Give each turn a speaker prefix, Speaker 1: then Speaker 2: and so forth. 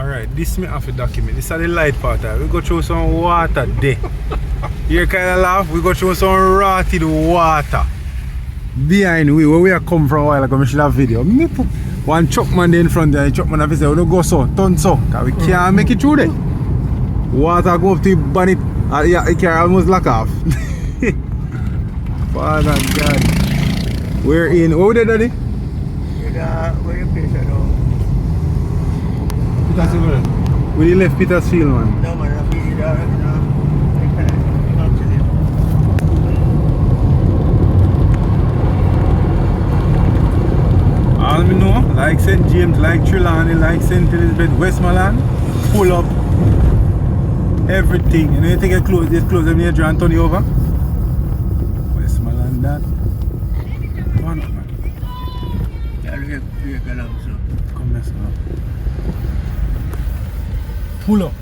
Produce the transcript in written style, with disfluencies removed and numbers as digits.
Speaker 1: Alright, this me have to document. This is the light part. We go through some water there. You kind of laugh, we go through some rotted water. Behind we, where we are come from a while ago, I should have video. Me put one truck man there in front there, the truck man have to say, we don't go so, turn so, because we can't make it through there. Water go up to the bonnet, yeah, it can almost lock off. Father God. We're in, where we there, Daddy?
Speaker 2: Where you place it now?
Speaker 1: Petersfield. We left Petersfield, man.
Speaker 2: No man, I'm busy there.
Speaker 1: All me know, like St. James, like Trelawney, like St. Elizabeth, Westmoreland, pull up everything. You know, you take a close, just close them here, and turn you over. Westmoreland, that. Turn up, man.
Speaker 2: Yeah, look along, so.
Speaker 1: Come let's go. Pull up.